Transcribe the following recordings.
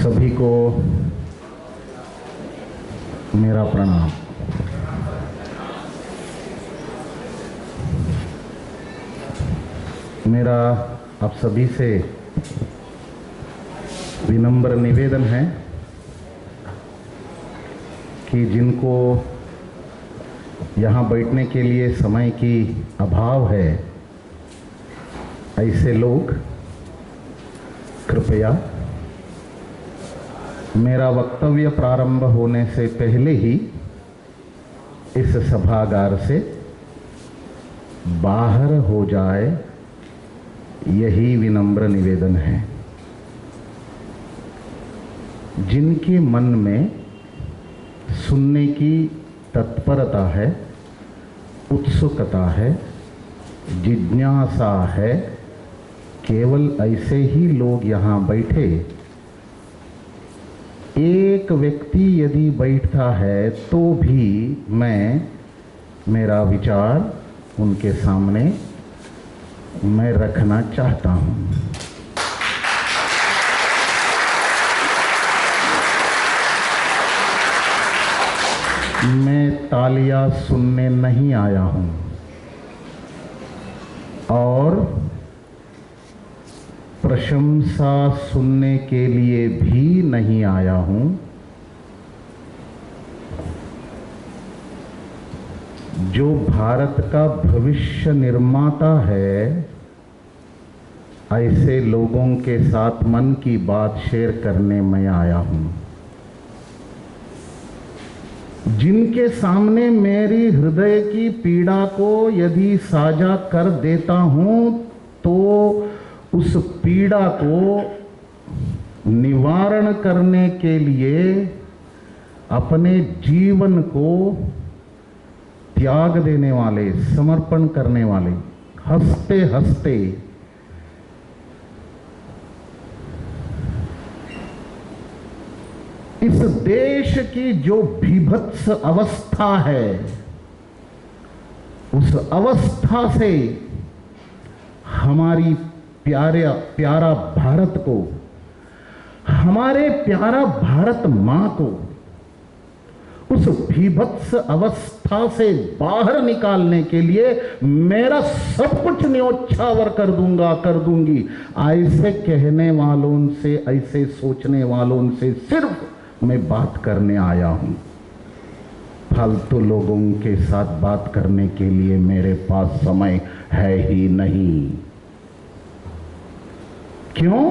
सभी को मेरा प्रणाम। मेरा आप सभी से विनम्र निवेदन है कि जिनको यहाँ बैठने के लिए समय की अभाव है, ऐसे लोग कृपया मेरा वक्तव्य प्रारंभ होने से पहले ही इस सभागार से बाहर हो जाए, यही विनम्र निवेदन है। जिनके मन में सुनने की तत्परता है, उत्सुकता है, जिज्ञासा है, केवल ऐसे ही लोग यहाँ बैठे। एक व्यक्ति यदि बैठता है तो भी मेरा विचार उनके सामने मैं रखना चाहता हूँ। मैं तालियां सुनने नहीं आया हूँ और प्रशंसा सुनने के लिए भी नहीं आया हूँ। जो भारत का भविष्य निर्माता है, ऐसे लोगों के साथ मन की बात शेयर करने मैं आया हूँ। जिनके सामने मेरी हृदय की पीड़ा को यदि साझा कर देता हूँ तो उस पीड़ा को निवारण करने के लिए अपने जीवन को त्याग देने वाले, समर्पण करने वाले, हंसते हंसते इस देश की जो बीभत्स अवस्था है, उस अवस्था से हमारी प्यारा भारत को, हमारे प्यारा भारत मां को उस बीभत्स अवस्था से बाहर निकालने के लिए मेरा सब कुछ न्योछावर कर दूंगा, कर दूंगी। ऐसे कहने वालों से, ऐसे सोचने वालों से सिर्फ मैं बात करने आया हूं। फालतू लोगों के साथ बात करने के लिए मेरे पास समय है ही नहीं। क्यों?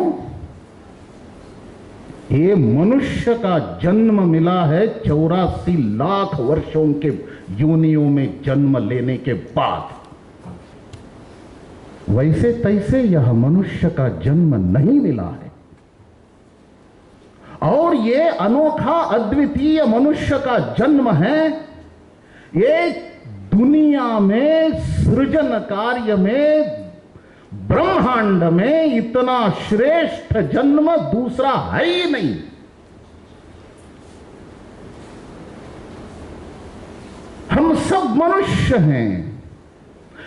ये मनुष्य का जन्म मिला है 84 लाख वर्षों के योनियों में जन्म लेने के बाद। वैसे तैसे यह मनुष्य का जन्म नहीं मिला है। और ये अनोखा अद्वितीय मनुष्य का जन्म है। ये दुनिया में सृजन कार्य में, ब्रह्मांड में इतना श्रेष्ठ जन्म दूसरा है ही नहीं। हम सब मनुष्य हैं,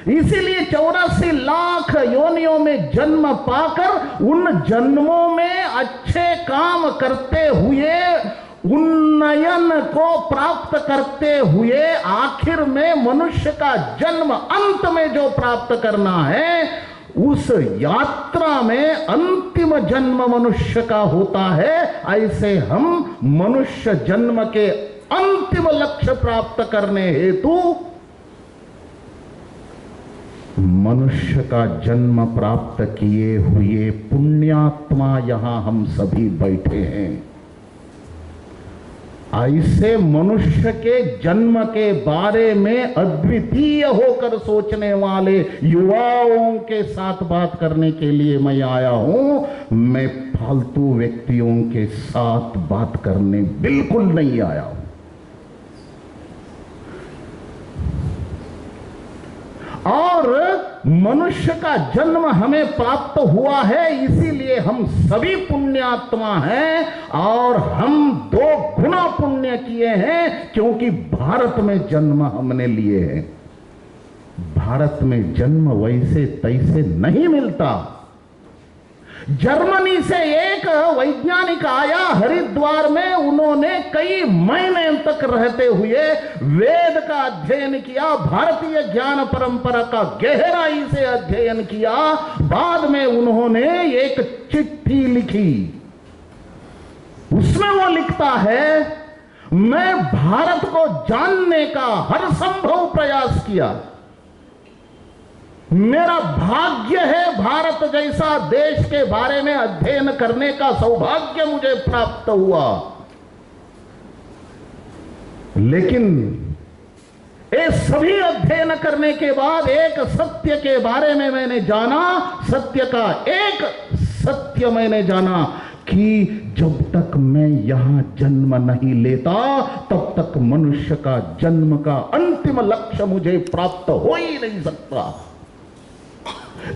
इसीलिए 84 लाख योनियों में जन्म पाकर उन जन्मों में अच्छे काम करते हुए, उन्नयन को प्राप्त करते हुए, आखिर में मनुष्य का जन्म अंत में जो प्राप्त करना है, उस यात्रा में अंतिम जन्म मनुष्य का होता है। ऐसे हम मनुष्य जन्म के अंतिम लक्ष्य प्राप्त करने हेतु मनुष्य का जन्म प्राप्त किए हुए पुण्यात्मा यहां हम सभी बैठे हैं। ऐसे मनुष्य के जन्म के बारे में अद्वितीय होकर सोचने वाले युवाओं के साथ बात करने के लिए मैं आया हूं। मैं फालतू व्यक्तियों के साथ बात करने बिल्कुल नहीं आया हूं। और मनुष्य का जन्म हमें प्राप्त हुआ है, इसीलिए हम सभी पुण्यात्मा हैं और हम 2 गुना पुण्य किए हैं, क्योंकि भारत में जन्म हमने लिए हैं। भारत में जन्म वैसे तैसे नहीं मिलता। जर्मनी से एक वैज्ञानिक आया हरिद्वार में, उन्होंने कई महीने तक रहते हुए वेद का अध्ययन किया, भारतीय ज्ञान परंपरा का गहराई से अध्ययन किया। बाद में उन्होंने एक चिट्ठी लिखी, उसमें वो लिखता है, मैं भारत को जानने का हर संभव प्रयास किया, मेरा भाग्य है भारत जैसा देश के बारे में अध्ययन करने का सौभाग्य मुझे प्राप्त हुआ, लेकिन ये सभी अध्ययन करने के बाद एक सत्य के बारे में मैंने जाना, सत्य का एक सत्य मैंने जाना कि जब तक मैं यहां जन्म नहीं लेता तब तक मनुष्य का जन्म का अंतिम लक्ष्य मुझे प्राप्त हो ही नहीं सकता।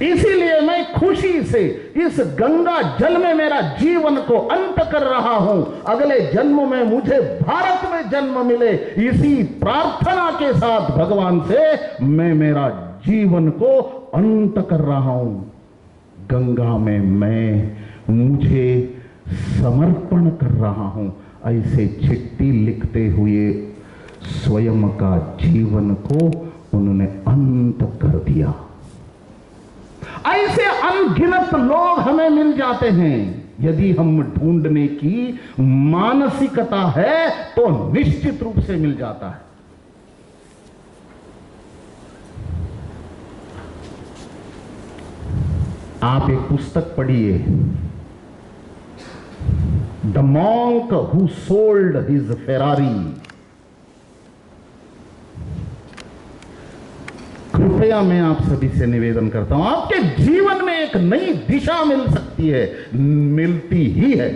इसीलिए मैं खुशी से इस गंगा जल में मेरा जीवन को अंत कर रहा हूं, अगले जन्म में मुझे भारत में जन्म मिले, इसी प्रार्थना के साथ भगवान से मैं मेरा जीवन को अंत कर रहा हूं। गंगा में मैं मुझे समर्पण कर रहा हूं, ऐसे चिट्ठी लिखते हुए स्वयं का जीवन को उन्होंने अंत कर दिया। ऐसे अनगिनत लोग हमें मिल जाते हैं। यदि हम ढूंढने की मानसिकता है तो निश्चित रूप से मिल जाता है। आप एक पुस्तक पढ़िए, the monk who sold his Ferrari. कृपया मैं आप सभी से निवेदन करता हूं, आपके जीवन में एक नई दिशा मिल सकती है, मिलती ही है।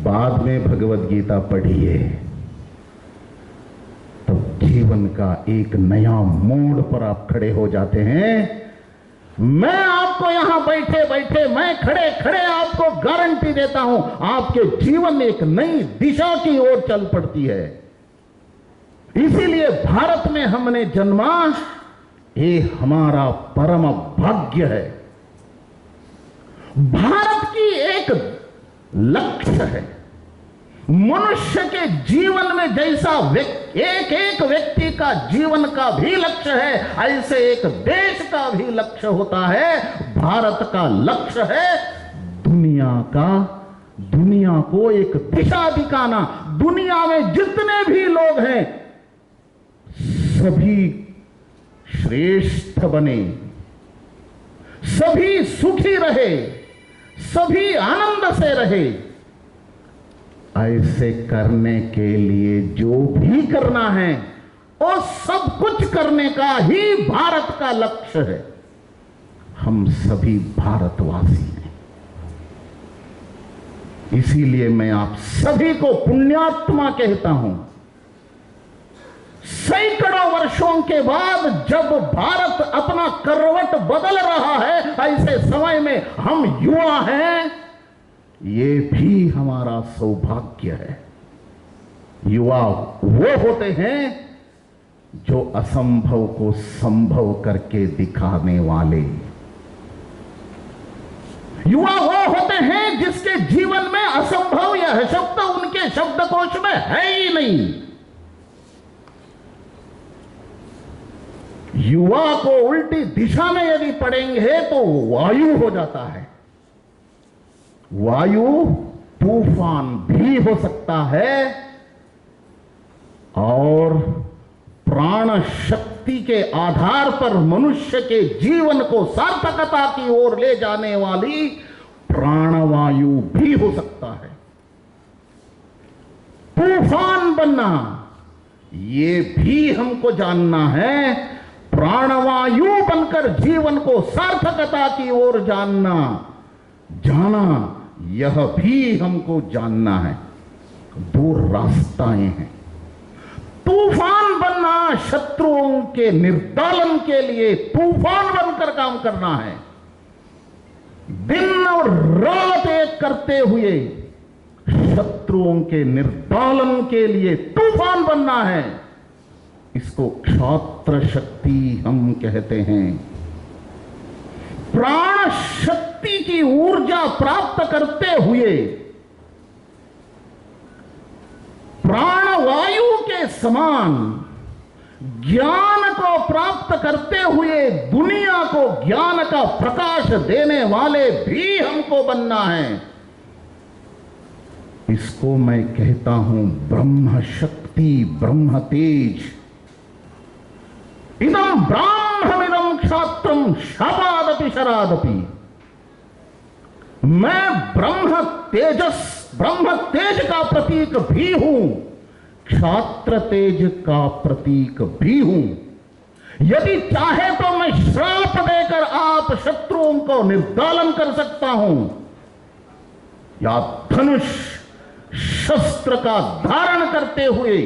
बाद में भगवत गीता पढ़िए, तब जीवन का एक नया मोड़ पर आप खड़े हो जाते हैं। मैं आपको यहां बैठे बैठे, मैं खड़े खड़े आपको गारंटी देता हूं, आपके जीवन में एक नई दिशा की ओर चल पड़ती है। इसीलिए भारत में हमने जन्मा, ये हमारा परम भाग्य है। भारत की एक लक्ष्य है, मनुष्य के जीवन में जैसा एक एक व्यक्ति का जीवन का भी लक्ष्य है, ऐसे एक देश का भी लक्ष्य होता है। भारत का लक्ष्य है दुनिया को एक दिशा दिखाना। दुनिया में जितने भी लोग हैं सभी श्रेष्ठ बने, सभी सुखी रहे, सभी आनंद से रहे। ऐसे करने के लिए जो भी करना है और सब कुछ करने का ही भारत का लक्ष्य है। हम सभी भारतवासी हैं, इसीलिए मैं आप सभी को पुण्यात्मा कहता हूं। सैकड़ों वर्षों के बाद जब भारत अपना करवट बदल रहा है, ऐसे समय में हम युवा हैं, ये भी हमारा सौभाग्य है। युवा वो होते हैं जो असंभव को संभव करके दिखाने वाले। युवा वो होते हैं जिसके जीवन में असंभव यह शब्द उनके शब्दकोश में है ही नहीं। युवा को उल्टी दिशा में यदि पढ़ेंगे तो वायु हो जाता है। वायु तूफान भी हो सकता है और प्राण शक्ति के आधार पर मनुष्य के जीवन को सार्थकता की ओर ले जाने वाली प्राणवायु भी हो सकता है। तूफान बनना ये भी हमको जानना है, प्राणवायु बनकर जीवन को सार्थकता की ओर जाना यह भी हमको जानना है। दो रास्ताएं हैं। तूफान बनना शत्रुओं के निर्दालन के लिए तूफान बनकर काम करना है। दिन और रात एक करते हुए शत्रुओं के निर्दालन के लिए तूफान बनना है। इसको क्षात्र शक्ति हम कहते हैं। प्राण शक्ति की ऊर्जा प्राप्त करते हुए प्राणवायु के समान ज्ञान को प्राप्त करते हुए दुनिया को ज्ञान का प्रकाश देने वाले भी हमको बनना है। इसको मैं कहता हूं ब्रह्म शक्ति, ब्रह्म तेज। इदम ब्राह्मणमिदम क्षात्रम शापादपि शरादपि। मैं ब्रह्म तेजस, ब्रह्म तेज का प्रतीक भी हूं, क्षात्र तेज का प्रतीक भी हूं। यदि चाहे तो मैं श्राप देकर आप शत्रुओं को निर्दालन कर सकता हूं, या धनुष शस्त्र का धारण करते हुए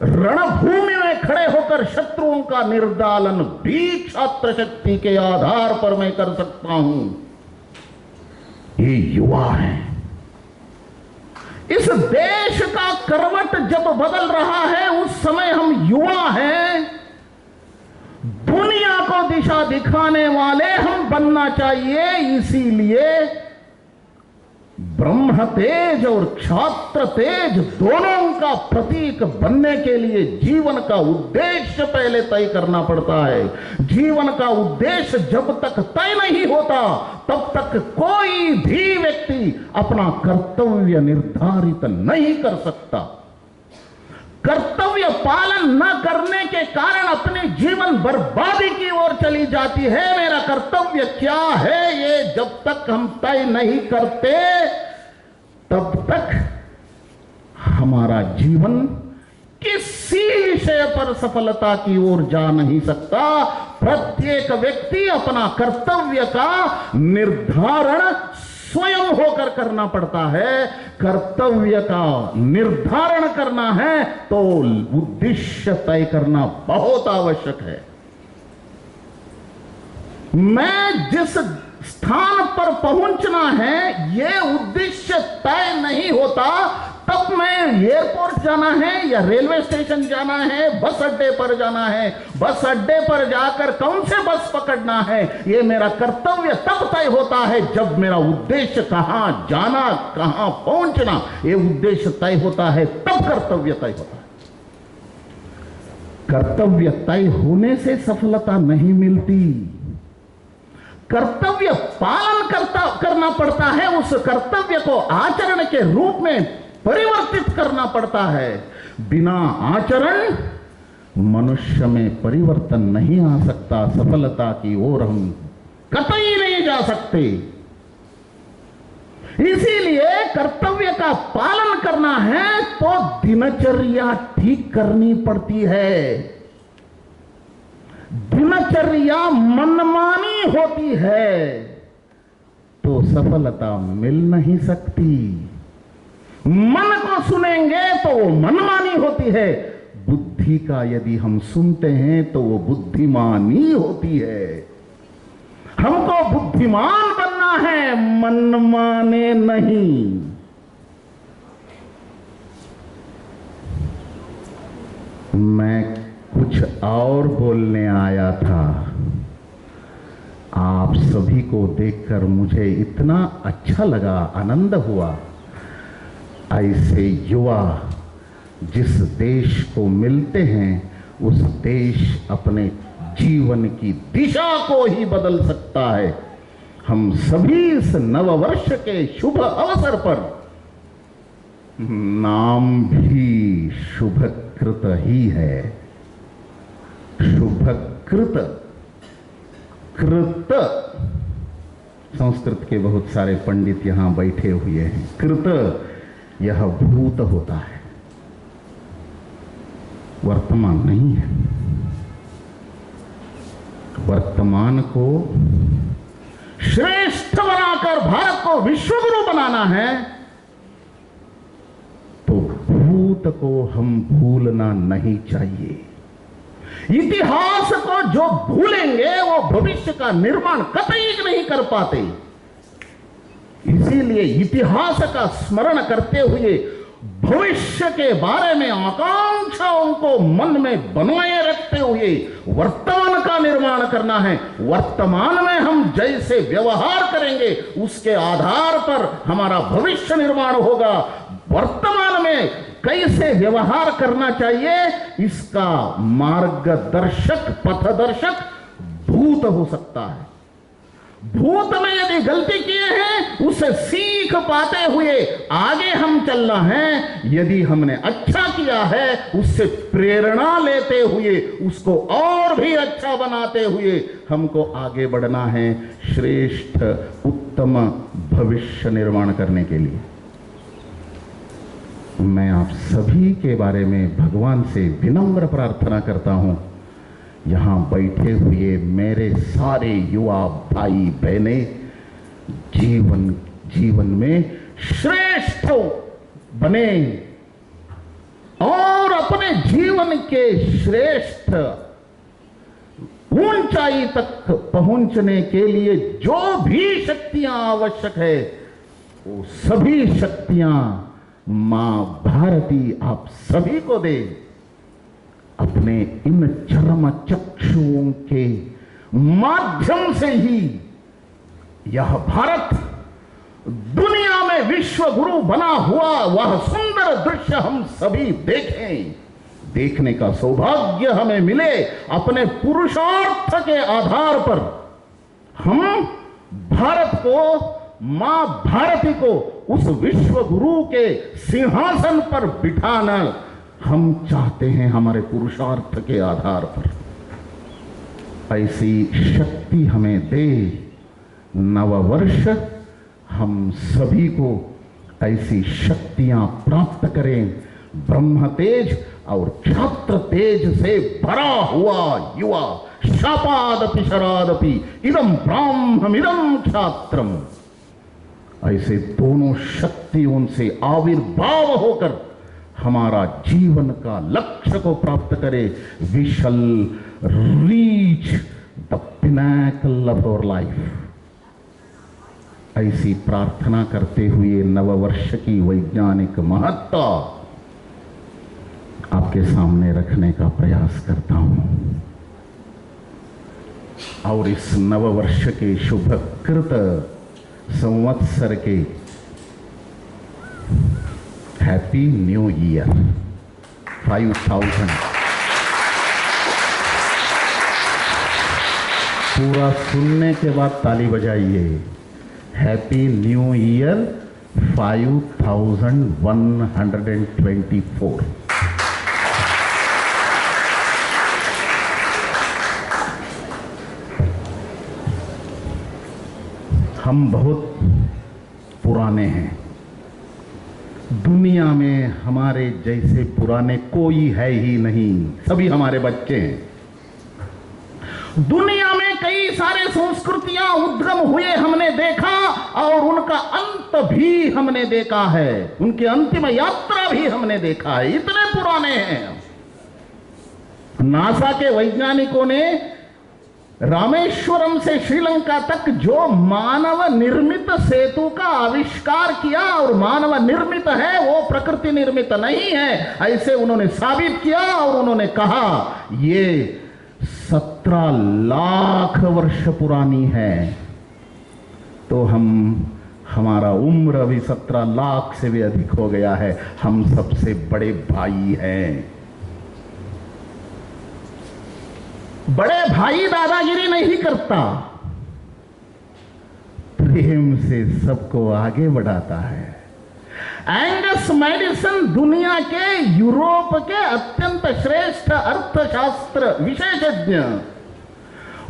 रणभूमि में खड़े होकर शत्रुओं का निर्दालन भी क्षात्र शक्ति के आधार पर मैं कर सकता हूं। ये युवा है। इस देश का करवट जब बदल रहा है उस समय हम युवा हैं। दुनिया को दिशा दिखाने वाले हम बनना चाहिए। इसीलिए ब्रह्म तेज और क्षात्र तेज दोनों का प्रतीक बनने के लिए जीवन का उद्देश्य पहले तय करना पड़ता है। जीवन का उद्देश्य जब तक तय नहीं होता तब तक कोई भी व्यक्ति अपना कर्तव्य निर्धारित नहीं कर सकता। कर्तव्य पालन न करने के कारण अपने जीवन बर्बादी की ओर चली जाती है। मेरा कर्तव्य क्या है ये जब तक हम तय नहीं करते तब तक हमारा जीवन किसी विषय पर सफलता की ओर जा नहीं सकता। प्रत्येक व्यक्ति अपना कर्तव्य का निर्धारण स्वयं होकर करना पड़ता है। कर्तव्य का निर्धारण करना है तो उद्देश्य तय करना बहुत आवश्यक है। मैं जिस स्थान पर पहुंचना है यह उद्देश्य तय नहीं होता तब मैं एयरपोर्ट जाना है या रेलवे स्टेशन जाना है, बस अड्डे पर जाना है, बस अड्डे पर जाकर कौन से बस पकड़ना है, यह मेरा कर्तव्य तब तय होता है जब मेरा उद्देश्य कहां जाना, कहां पहुंचना, यह उद्देश्य तय होता है तब कर्तव्य तय होता है। कर्तव्य तय होने से सफलता नहीं मिलती। कर्तव्य पालन करना पड़ता है। उस कर्तव्य को आचरण के रूप में परिवर्तित करना पड़ता है। बिना आचरण मनुष्य में परिवर्तन नहीं आ सकता। सफलता की ओर हम कतई नहीं जा सकते। इसीलिए कर्तव्य का पालन करना है तो दिनचर्या ठीक करनी पड़ती है। दिनचर्या मनमानी होती है तो सफलता मिल नहीं सकती। मन को सुनेंगे तो वो मनमानी होती है। बुद्धि का यदि हम सुनते हैं तो वो बुद्धिमानी होती है। हमको बुद्धिमान बनना है, मनमाने नहीं। मैं कुछ और बोलने आया था। आप सभी को देखकर मुझे इतना अच्छा लगा, आनंद हुआ। ऐसे युवा जिस देश को मिलते हैं उस देश अपने जीवन की दिशा को ही बदल सकता है। हम सभी इस नववर्ष के शुभ अवसर पर नाम भी शुभकृत ही है। शुभकृत, कृत, संस्कृत के बहुत सारे पंडित यहां बैठे हुए हैं। कृत यह भूत होता है, वर्तमान नहीं है। वर्तमान को श्रेष्ठ बनाकर भारत को विश्वगुरु बनाना है तो भूत को हम भूलना नहीं चाहिए। इतिहास को जो भूलेंगे वो भविष्य का निर्माण कतई नहीं कर पाते। इसीलिए इतिहास का स्मरण करते हुए भविष्य के बारे में आकांक्षाओं को मन में बनाए रखते हुए वर्तमान का निर्माण करना है। वर्तमान में हम जैसे व्यवहार करेंगे उसके आधार पर हमारा भविष्य निर्माण होगा। वर्तमान में कैसे व्यवहार करना चाहिए इसका मार्गदर्शक पथदर्शक भूत हो सकता है। भूत में यदि गलती किए हैं उसे सीख पाते हुए आगे हम चलना है। यदि हमने अच्छा किया है उससे प्रेरणा लेते हुए उसको और भी अच्छा बनाते हुए हमको आगे बढ़ना है श्रेष्ठ उत्तम भविष्य निर्माण करने के लिए। मैं आप सभी के बारे में भगवान से विनम्र प्रार्थना करता हूं, यहां बैठे हुए मेरे सारे युवा भाई बहने जीवन में श्रेष्ठ बने और अपने जीवन के श्रेष्ठ ऊंचाई तक पहुंचने के लिए जो भी शक्तियां आवश्यक है वो सभी शक्तियां मां भारती आप सभी को दे। अपने इन चरम चक्षुओं के माध्यम से ही यह भारत दुनिया में विश्व गुरु बना हुआ वह सुंदर दृश्य हम सभी देखें। देखने का सौभाग्य हमें मिले। अपने पुरुषार्थ के आधार पर हम भारत को, मां भारती को उस विश्व गुरु के सिंहासन पर बिठाना हम चाहते हैं। हमारे पुरुषार्थ के आधार पर ऐसी शक्ति हमें दे। नववर्ष हम सभी को ऐसी शक्तियां प्राप्त करें। ब्रह्म तेज और क्षात्र तेज से भरा हुआ युवा शापादपि शरादपि इदम ब्राह्ममिदम क्षात्रम, ऐसे दोनों शक्तियों से आविर्भाव होकर हमारा जीवन का लक्ष्य को प्राप्त करे। We shall reach the pinnacle of our life. ऐसी प्रार्थना करते हुए नववर्ष की वैज्ञानिक महत्ता आपके सामने रखने का प्रयास करता हूं और इस नववर्ष के शुभकृत संवत्सर के हैप्पी न्यू ईयर 5000 पूरा सुनने के बाद ताली बजाइए। Happy new year 5124। हम बहुत पुराने हैं। दुनिया में हमारे जैसे पुराने कोई है ही नहीं, सभी हमारे बच्चे हैं। दुनिया में कई सारे संस्कृतियां उद्गम हुए हमने देखा और उनका अंत भी हमने देखा है, उनकी अंतिम यात्रा भी हमने देखा है। इतने पुराने हैं। नासा के वैज्ञानिकों ने रामेश्वरम से श्रीलंका तक जो मानव निर्मित सेतु का आविष्कार किया, और मानव निर्मित है वो प्रकृति निर्मित नहीं है, ऐसे उन्होंने साबित किया। और उन्होंने कहा ये 17 लाख वर्ष पुरानी है। तो हमारा उम्र अभी 17 लाख से भी अधिक हो गया है। हम सबसे बड़े भाई हैं। बड़े भाई दादागिरी नहीं करता, प्रेम से सबको आगे बढ़ाता है। एंगस मैडिसन दुनिया के यूरोप के अत्यंत श्रेष्ठ अर्थशास्त्र विशेषज्ञ,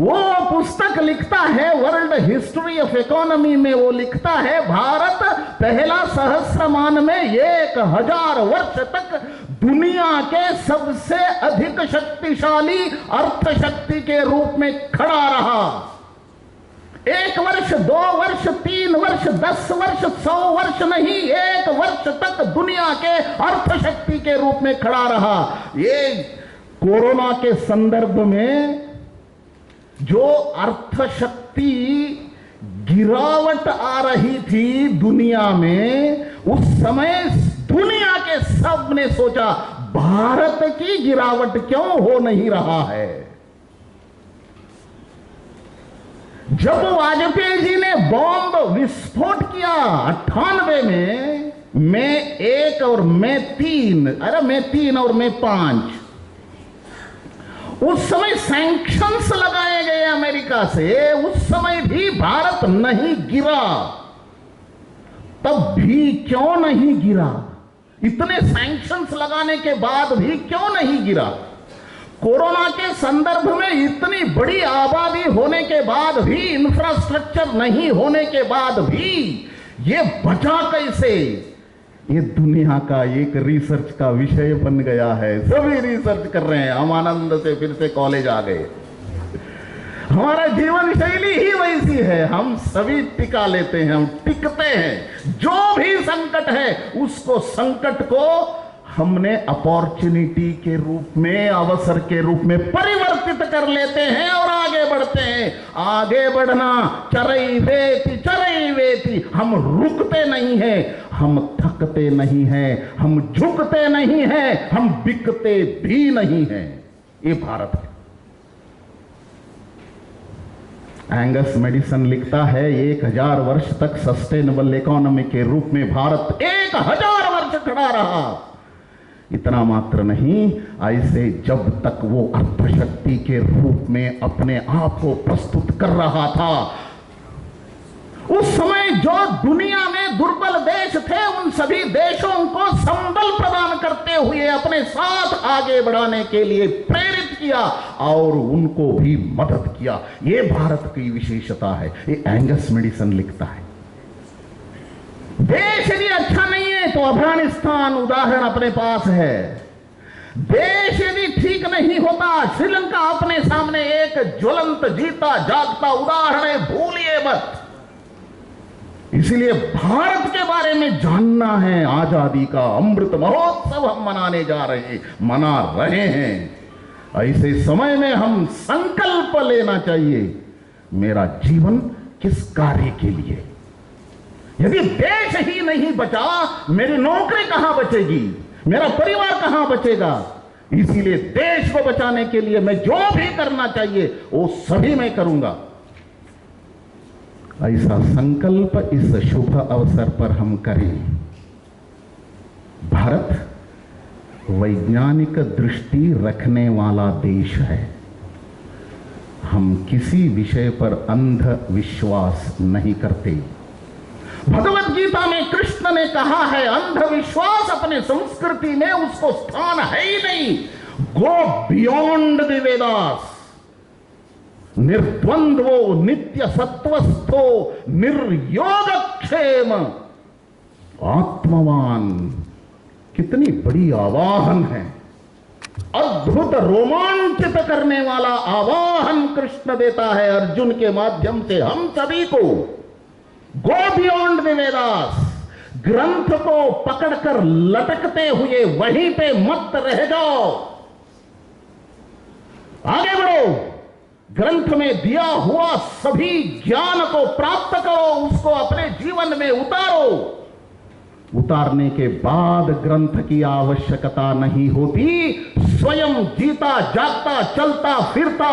वो पुस्तक लिखता है वर्ल्ड हिस्ट्री ऑफ इकोनॉमी में। वो लिखता है भारत पहला सहस्रमान में 1000 वर्ष तक दुनिया के सबसे अधिक शक्तिशाली अर्थशक्ति के रूप में खड़ा रहा। 1 वर्ष, 2 वर्ष, 3 वर्ष, 10 वर्ष, 100 वर्ष नहीं, 1 वर्ष तक दुनिया के अर्थशक्ति के रूप में खड़ा रहा। ये कोरोना के संदर्भ में जो अर्थशक्ति गिरावट आ रही थी दुनिया में, उस समय दुनिया के सब ने सोचा भारत की गिरावट क्यों हो नहीं रहा है। जब वाजपेयी जी ने बॉम्ब विस्फोट किया 98 में, मई 1 और मई 3, मई 3 और मई 5, उस समय सैंक्शंस लगाए गए अमेरिका से, उस समय भी भारत नहीं गिरा। तब भी क्यों नहीं गिरा? इतने सैंक्शंस लगाने के बाद भी क्यों नहीं गिरा? कोरोना के संदर्भ में इतनी बड़ी आबादी होने के बाद भी, इंफ्रास्ट्रक्चर नहीं होने के बाद भी ये बचा कैसे? ये दुनिया का एक रिसर्च का विषय बन गया है। सभी रिसर्च कर रहे हैं। हम आनंद से फिर से कॉलेज आ गए। हमारा जीवन शैली ही वैसी है, हम सभी टिका लेते हैं, हम टिकते हैं। जो भी संकट है उसको, संकट को हमने अपॉर्चुनिटी के रूप में, अवसर के रूप में परिवर्तित कर लेते हैं और आगे बढ़ते हैं। आगे बढ़ना चरई वेती, हम रुकते नहीं हैं, हम थकते नहीं हैं, हम झुकते नहीं हैं, हम बिकते भी नहीं हैं। ये भारत है। एंगस मेडिसन लिखता है 1000 वर्ष तक सस्टेनेबल इकोनॉमी के रूप में भारत 1000 वर्ष खड़ा रहा। इतना मात्र नहीं, ऐसे जब तक वो अर्थशक्ति के रूप में अपने आप को प्रस्तुत कर रहा था, उस समय जो दुनिया में दुर्बल देश थे उन सभी देशों को संबल प्रदान करते हुए अपने साथ आगे बढ़ाने के लिए प्रेरित किया और उनको भी मदद किया। ये भारत की विशेषता है। ये एंगस मेडिसन लिखता है। देश यदि अच्छा नहीं है तो अफगानिस्तान उदाहरण अपने पास है। देश यदि ठीक नहीं होता, श्रीलंका अपने सामने एक ज्वलंत जीता जागता उदाहरण है, भूलिए मत। इसलिए भारत के बारे में जानना है। आजादी का अमृत महोत्सव हम मनाने जा रहे हैं, मना रहे हैं। ऐसे समय में हम संकल्प लेना चाहिए, मेरा जीवन किस कार्य के लिए। यदि देश ही नहीं बचा, मेरी नौकरी कहां बचेगी, मेरा परिवार कहां बचेगा। इसीलिए देश को बचाने के लिए मैं जो भी करना चाहिए वो सभी मैं करूंगा। ऐसा संकल्प इस शुभ अवसर पर हम करें। भारत वैज्ञानिक दृष्टि रखने वाला देश है। हम किसी विषय पर अंधविश्वास नहीं करते। भगवत गीता में कृष्ण ने कहा है, अंधविश्वास अपने संस्कृति में उसको स्थान है ही नहीं। Go beyond the Vedas. निर्द्वंद्वो नित्य सत्वस्थो निर्योगक्षेम आत्मवान। कितनी बड़ी आवाहन है, अद्भुत रोमांचित करने वाला आवाहन कृष्ण देता है अर्जुन के माध्यम से हम सभी को। गो बियॉन्ड द वेदास। ग्रंथ को पकड़कर लटकते हुए वहीं पे मत रह जाओ, आगे बढ़ो। ग्रंथ में दिया हुआ सभी ज्ञान को प्राप्त करो, उसको अपने जीवन में उतारो। उतारने के बाद ग्रंथ की आवश्यकता नहीं होती। स्वयं जीता जागता चलता फिरता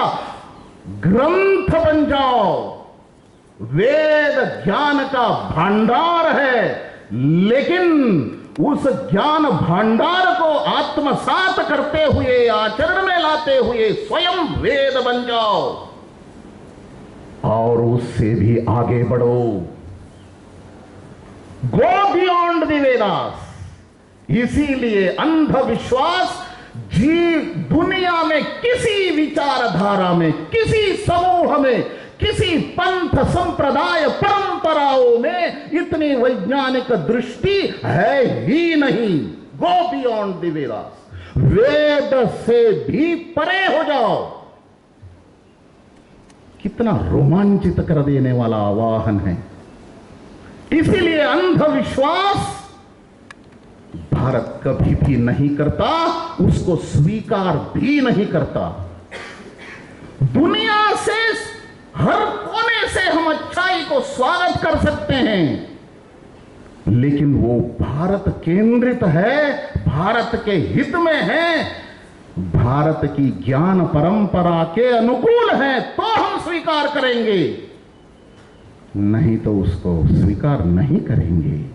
ग्रंथ बन जाओ। वेद ज्ञान का भंडार है, लेकिन उस ज्ञान भंडार को आत्मसात करते हुए, आचरण में लाते हुए स्वयं वेद बन जाओ और उससे भी आगे बढ़ो। गो बियॉन्ड द वेदास। इसीलिए अंधविश्वास दुनिया में किसी विचारधारा में, किसी समूह में, किसी पंथ संप्रदाय परंपराओं में इतनी वैज्ञानिक दृष्टि है ही नहीं। Go beyond the Vedas. वेद से भी परे हो जाओ। कितना रोमांचित कर देने वाला आवाहन है। इसीलिए अंधविश्वास भारत कभी भी नहीं करता, उसको स्वीकार भी नहीं करता। दुनिया से हर कोने से हम अच्छाई को स्वागत कर सकते हैं, लेकिन वो भारत केंद्रित है, भारत के हित में है, भारत की ज्ञान परंपरा के अनुकूल है, तो हम स्वीकार करेंगे, नहीं तो उसको स्वीकार नहीं करेंगे।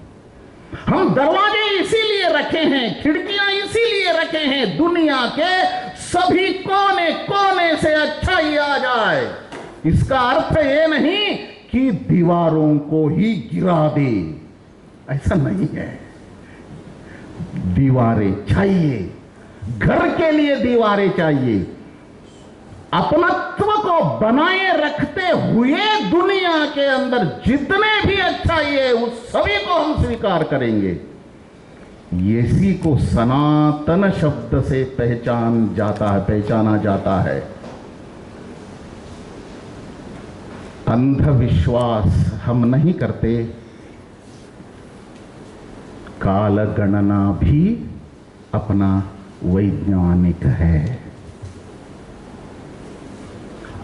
हम दरवाजे इसीलिए रखे हैं, खिड़कियां इसीलिए रखे हैं, दुनिया के सभी कोने कोने से अच्छाई आ जाए। इसका अर्थ ये नहीं कि दीवारों को ही गिरा दे, ऐसा नहीं है। दीवारें चाहिए, घर के लिए दीवारें चाहिए। अपनत्व को बनाए रखते हुए दुनिया के अंदर जितने भी अच्छाई है उस सभी को हम स्वीकार करेंगे। इसी को सनातन शब्द से पहचाना जाता है। अंधविश्वास हम नहीं करते, काल गणना भी अपना वैज्ञानिक है।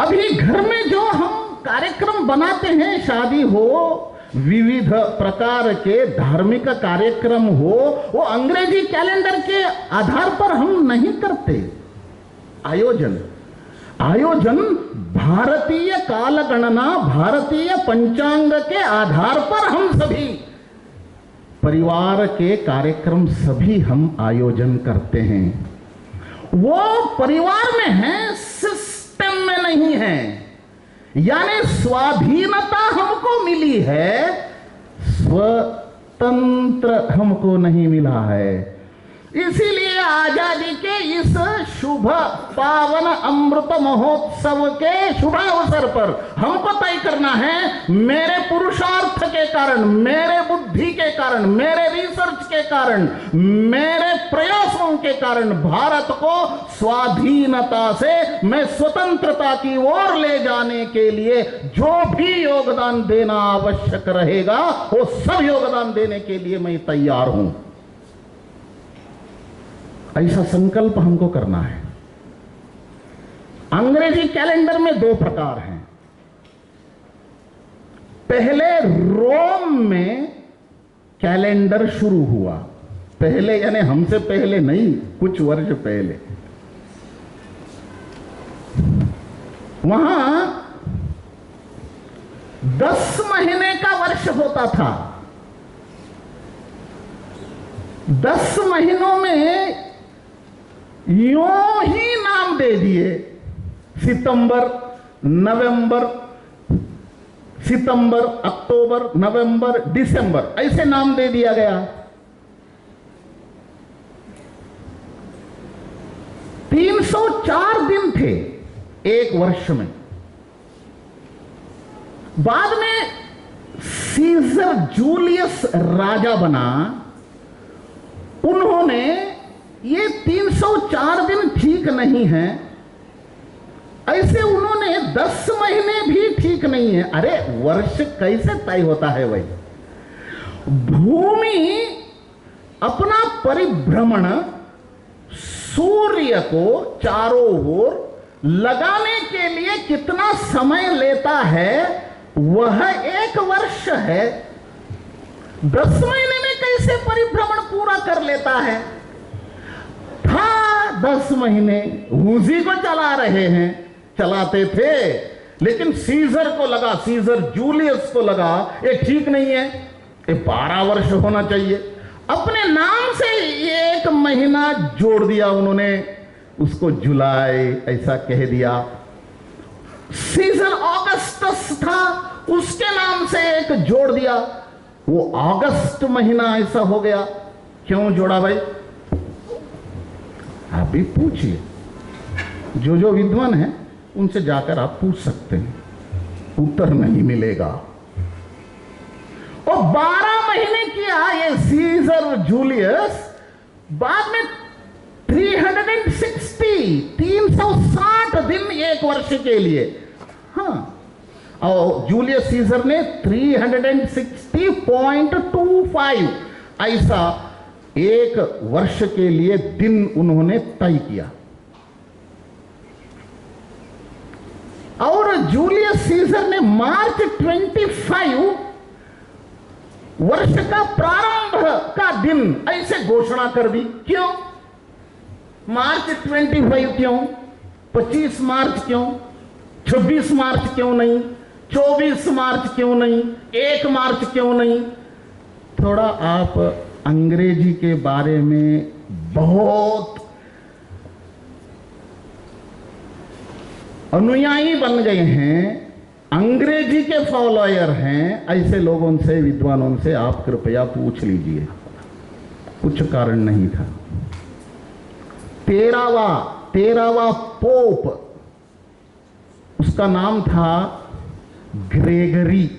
अभी घर में जो हम कार्यक्रम बनाते हैं, शादी हो, विविध प्रकार के धार्मिक कार्यक्रम हो, वो अंग्रेजी कैलेंडर के आधार पर हम नहीं करते। आयोजन भारतीय कालगणना, भारतीय पंचांग के आधार पर हम सभी परिवार के कार्यक्रम सभी हम आयोजन करते हैं। वो परिवार में है, सिस्टम में नहीं है। यानी स्वाधीनता हमको मिली है, स्वतंत्र हमको नहीं मिला है। इसीलिए आजादी के इस शुभ पावन अमृत महोत्सव के शुभ अवसर पर हमको तय करना है, मेरे पुरुषार्थ के कारण, मेरे बुद्धि के कारण, मेरे रिसर्च के कारण, मेरे प्रयासों के कारण भारत को स्वाधीनता से मैं स्वतंत्रता की ओर ले जाने के लिए जो भी योगदान देना आवश्यक रहेगा वो सब योगदान देने के लिए मैं तैयार हूं। ऐसा संकल्प हमको करना है। अंग्रेजी कैलेंडर में दो प्रकार हैं। पहले रोम में कैलेंडर शुरू हुआ, पहले यानी हमसे पहले नहीं, कुछ वर्ष पहले। वहां 10 महीने का वर्ष होता था। 10 महीनों में यूं ही नाम दे दिए, सितंबर, नवंबर, सितंबर, अक्टूबर, नवंबर, दिसंबर, ऐसे नाम दे दिया गया। 304 दिन थे एक वर्ष में। बाद में सीजर जूलियस राजा बना, उन्होंने ये 304 दिन ठीक नहीं है, ऐसे उन्होंने 10 महीने भी ठीक नहीं है। अरे वर्ष कैसे तय होता है भाई? भूमि अपना परिभ्रमण सूर्य को चारों ओर लगाने के लिए कितना समय लेता है वह एक वर्ष है। 10 महीने में कैसे परिभ्रमण पूरा कर लेता है? था 10 महीने, उसी को चला रहे हैं, चलाते थे, लेकिन सीजर को लगा, सीजर जूलियस को लगा ये ठीक नहीं है, ये 12 वर्ष होना चाहिए। अपने नाम से एक महीना जोड़ दिया उन्होंने, उसको जुलाई ऐसा कह दिया। सीजर ऑगस्टस था, उसके नाम से एक जोड़ दिया, वो अगस्त महीना ऐसा हो गया। क्यों जोड़ा भाई? आप भी पूछिए, जो विद्वान है उनसे जाकर आप पूछ सकते हैं, उत्तर नहीं मिलेगा। और 12 महीने किया ये सीजर जूलियस, बाद में 360 दिन एक वर्ष के लिए। हाँ, और जूलियस सीजर ने 360.25 ऐसा एक वर्ष के लिए दिन उन्होंने तय किया। और जूलियस सीजर ने मार्च 25 वर्ष का प्रारंभ का दिन ऐसे घोषणा कर दी। क्यों मार्च 25 क्यों, 25 मार्च क्यों, 26 मार्च क्यों नहीं, 24 मार्च क्यों नहीं, 1 मार्च क्यों नहीं? थोड़ा आप अंग्रेजी के बारे में बहुत अनुयायी बन गए हैं, अंग्रेजी के फॉलोअर हैं, ऐसे लोगों से, विद्वानों से आप कृपया पूछ लीजिए, कुछ कारण नहीं था। 13वां पोप, उसका नाम था ग्रेगरी।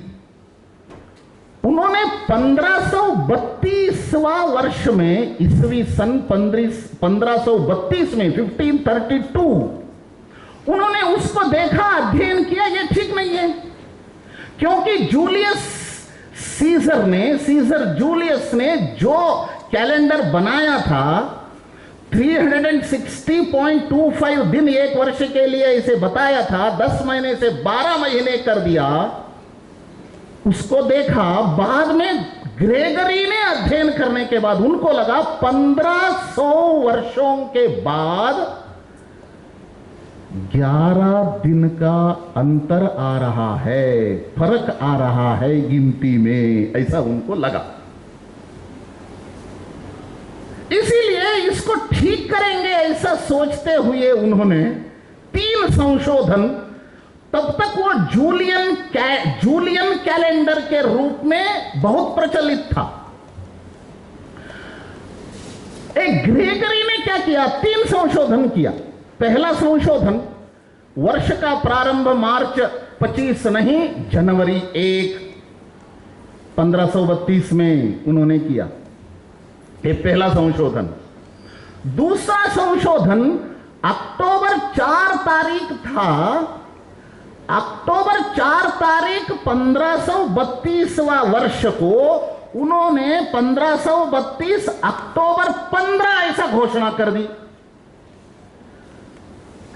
उन्होंने 1532वां वर्ष में, ईस्वी सन 1532 में, 1532, उन्होंने उसको देखा, अध्ययन किया, ये ठीक नहीं है। क्योंकि सीजर जूलियस ने जो कैलेंडर बनाया था, 360.25 दिन एक वर्ष के लिए इसे बताया था, 10 महीने से 12 महीने कर दिया। उसको देखा, बाद में ग्रेगरी ने अध्ययन करने के बाद उनको लगा 1500 वर्षों के बाद 11 दिन का अंतर आ रहा है, फर्क आ रहा है गिनती में, ऐसा उनको लगा। इसीलिए इसको ठीक करेंगे ऐसा सोचते हुए उन्होंने 3 संशोधन, तब तक वो जूलियन कैलेंडर के रूप में बहुत प्रचलित था। एक ग्रेगरी ने क्या किया, 3 संशोधन किया। पहला संशोधन, वर्ष का प्रारंभ मार्च 25 नहीं, जनवरी 1, 1532 में उन्होंने किया। ये पहला संशोधन। दूसरा संशोधन अक्टूबर 4 तारीख था। अक्टूबर 4 तारीख 1532वां वर्ष को उन्होंने 1532 अक्टूबर 15 ऐसा घोषणा कर दी।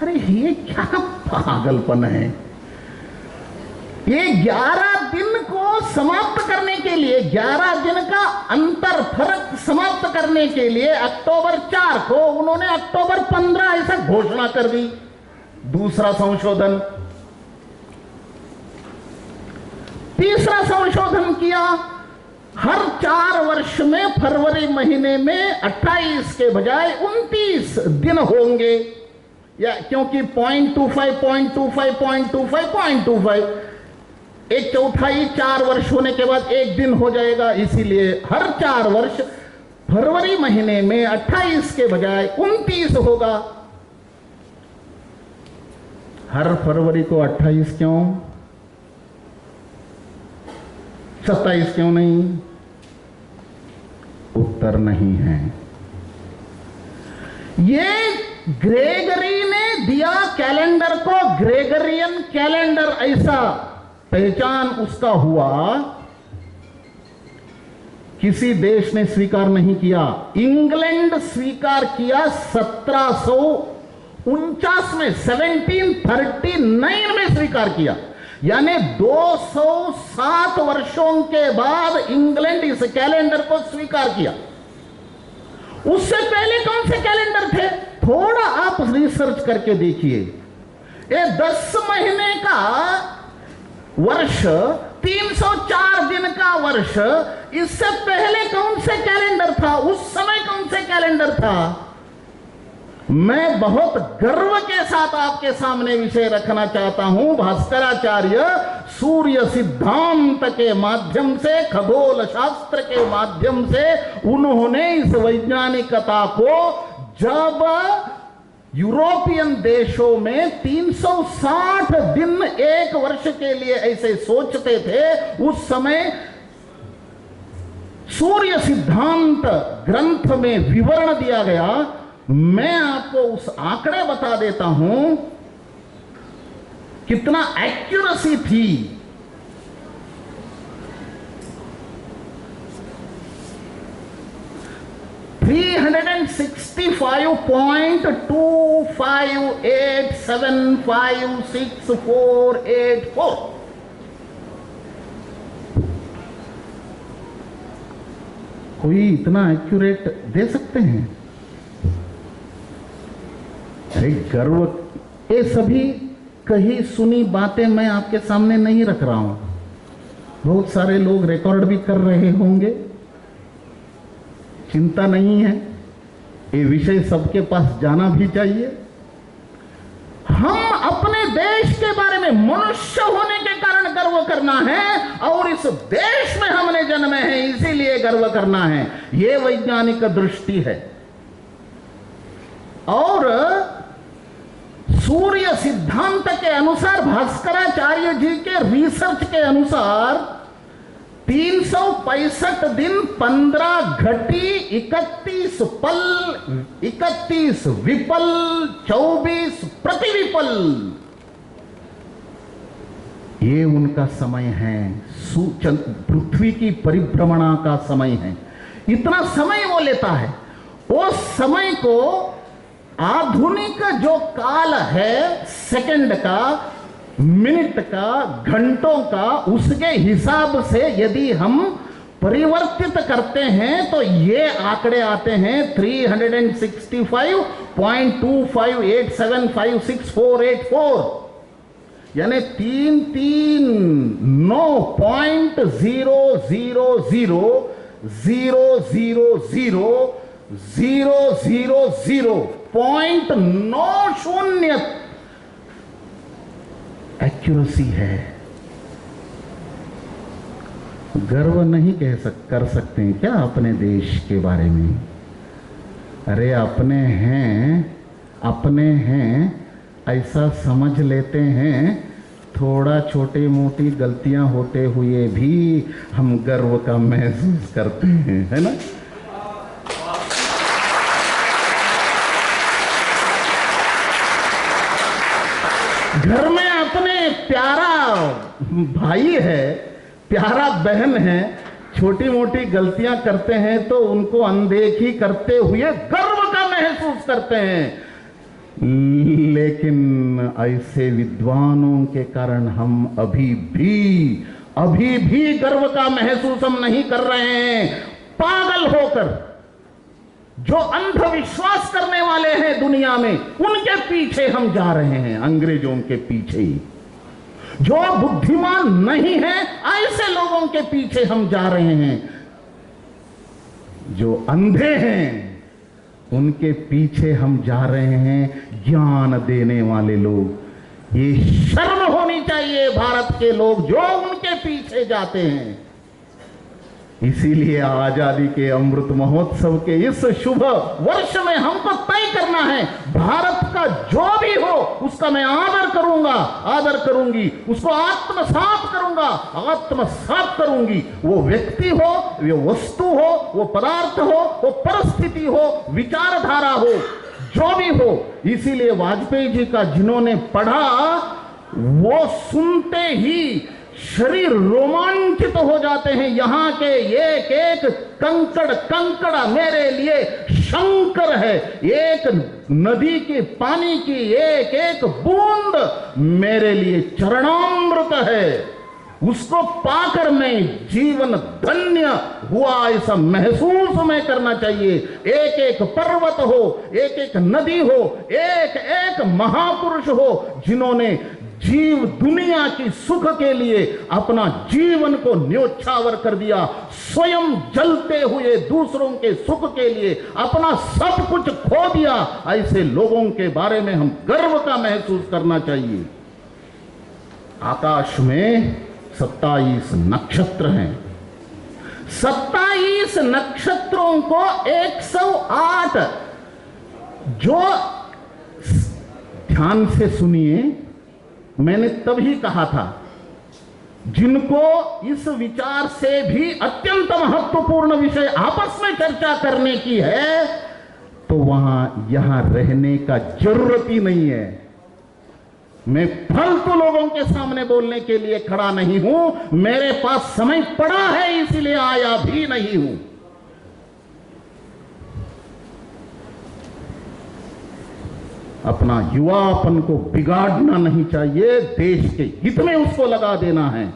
अरे ये क्या पागलपन है। ये 11 दिन को समाप्त करने के लिए, 11 दिन का अंतर फर्क समाप्त करने के लिए अक्टूबर 4 को उन्होंने अक्टूबर 15 ऐसा घोषणा कर दी। दूसरा संशोधन। तीसरा संशोधन किया, हर 4 वर्ष में फरवरी महीने में 28 के बजाय 29 दिन होंगे, या क्योंकि 0.25 एक चौथाई 4 वर्ष होने के बाद 1 दिन हो जाएगा, इसीलिए हर 4 वर्ष फरवरी महीने में 28 के बजाय 29 होगा। हर फरवरी को 28 क्यों, 27 क्यों नहीं? उत्तर नहीं है। ये ग्रेगरी ने दिया कैलेंडर को ग्रेगरियन कैलेंडर, ऐसा पहचान उसका हुआ। किसी देश ने स्वीकार नहीं किया। इंग्लैंड स्वीकार किया 1749 में, 1739 में स्वीकार किया, यानी 207 वर्षों के बाद इंग्लैंड इस कैलेंडर को स्वीकार किया। उससे पहले कौन से कैलेंडर थे? थोड़ा आप रिसर्च करके देखिए। ये 10 महीने का वर्ष, 304 दिन का वर्ष, इससे पहले कौन से कैलेंडर था? उस समय कौन से कैलेंडर था? मैं बहुत गर्व के साथ आपके सामने विषय रखना चाहता हूं। भास्कराचार्य सूर्य सिद्धांत के माध्यम से, खगोल शास्त्र के माध्यम से उन्होंने इस वैज्ञानिकता को, जब यूरोपियन देशों में 360 दिन एक वर्ष के लिए ऐसे सोचते थे, उस समय सूर्य सिद्धांत ग्रंथ में विवरण दिया गया। मैं आपको उस आंकड़े बता देता हूं, कितना एक्यूरेसी थी। कोई इतना एक्यूरेट दे सकते हैं? अरे गर्व, ये सभी कही सुनी बातें मैं आपके सामने नहीं रख रहा हूं। बहुत सारे लोग रिकॉर्ड भी कर रहे होंगे, चिंता नहीं है, ये विषय सबके पास जाना भी चाहिए। हम अपने देश के बारे में मनुष्य होने के कारण गर्व करना है, और इस देश में हमने जन्मे हैं इसीलिए गर्व करना है, यह वैज्ञानिक दृष्टि है। और सूर्य सिद्धांत के अनुसार, भास्कराचार्य जी के रिसर्च के अनुसार 365 दिन 15 घटी 31 पल 31 विपल 24 प्रतिविपल, ये उनका समय है। पृथ्वी की परिभ्रमणा का समय है। इतना समय वो लेता है। उस समय को आधुनिक जो काल है, सेकंड का, मिनट का, घंटों का, उसके हिसाब से यदि हम परिवर्तित करते हैं तो ये आंकड़े आते हैं 365.25875684, यानी 339.0000000.90 एक्यूरेसी है। गर्व नहीं कर सकते हैं क्या अपने देश के बारे में? अरे अपने हैं ऐसा समझ लेते हैं। थोड़ा छोटी मोटी गलतियां होते हुए भी हम गर्व का महसूस करते हैं, है ना? घर में अपने प्यारा भाई है, प्यारा बहन है, छोटी मोटी गलतियां करते हैं तो उनको अनदेखी करते हुए गर्व का महसूस करते हैं। लेकिन ऐसे विद्वानों के कारण हम अभी भी गर्व का महसूस हम नहीं कर रहे हैं। पागल होकर जो अंधविश्वास करने वाले हैं दुनिया में, उनके पीछे हम जा रहे हैं, अंग्रेजों के पीछे ही। जो बुद्धिमान नहीं है ऐसे लोगों के पीछे हम जा रहे हैं। जो अंधे हैं उनके पीछे हम जा रहे हैं, ज्ञान देने वाले लोग। ये शर्म होनी चाहिए भारत के लोग जो उनके पीछे जाते हैं। इसीलिए आजादी के अमृत महोत्सव के इस शुभ वर्ष में हमको तय करना है, भारत का जो भी हो उसका मैं आदर करूंगा, आदर करूंगी, उसको आत्मसात करूंगी। वो व्यक्ति हो, वो वस्तु हो, वो पदार्थ हो, वो परिस्थिति हो, विचारधारा हो, जो भी हो। इसीलिए वाजपेयी जी का जिन्होंने पढ़ा वो सुनते ही शरीर रोमांचित हो जाते हैं। यहां के एक एक कंकड़ मेरे लिए शंकर है। एक नदी के पानी की एक एक बूंद मेरे लिए चरणामृत है। उसको पाकर मैं जीवन धन्य हुआ ऐसा महसूस में करना चाहिए। एक एक पर्वत हो, एक एक नदी हो, एक एक महापुरुष हो जिन्होंने जीव दुनिया की सुख के लिए अपना जीवन को न्योछावर कर दिया। स्वयं जलते हुए दूसरों के सुख के लिए अपना सब कुछ खो दिया। ऐसे लोगों के बारे में हम गर्व का महसूस करना चाहिए। आकाश में 27 नक्षत्र हैं। 27 नक्षत्रों को 108, जो ध्यान से सुनिए, मैंने तभी कहा था जिनको इस विचार से भी अत्यंत महत्वपूर्ण विषय आपस में चर्चा करने की है तो यहां रहने का जरूरत ही नहीं है। मैं फालतू लोगों के सामने बोलने के लिए खड़ा नहीं हूं। मेरे पास समय पड़ा है इसलिए आया भी नहीं हूं। अपना युवापन को बिगाड़ना नहीं चाहिए, देश के हित में उसको लगा देना है।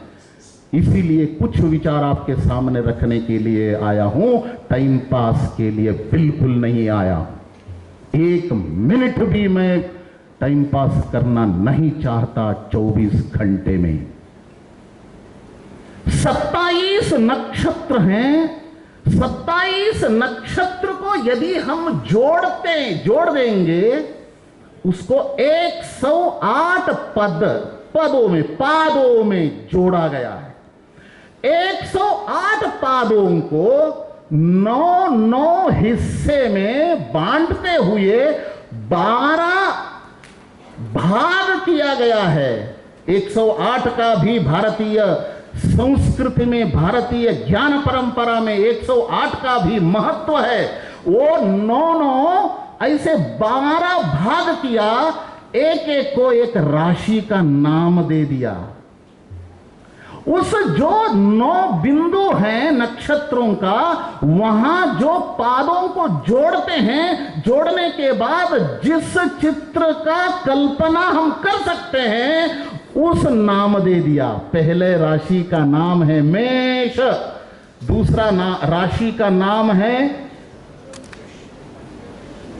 इसीलिए कुछ विचार आपके सामने रखने के लिए आया हूं, टाइम पास के लिए बिल्कुल नहीं आया। एक मिनट भी मैं टाइम पास करना नहीं चाहता 24 घंटे में। 27 नक्षत्र हैं। 27 नक्षत्र को यदि हम जोड़ देंगे, उसको 108 पादों में जोड़ा गया है। 108 पादों को 9 हिस्से में बांटते हुए 12 भाग किया गया है। 108 का भी भारतीय संस्कृति में, भारतीय ज्ञान परंपरा में 108 का भी महत्व है। वो 9 ऐसे 12 भाग किया, एक एक को एक राशि का नाम दे दिया। उस जो 9 बिंदु हैं नक्षत्रों का, वहां जो पादों को जोड़ते हैं, जोड़ने के बाद जिस चित्र का कल्पना हम कर सकते हैं, उस नाम दे दिया। पहले राशि का नाम है मेष, दूसरा राशि का नाम है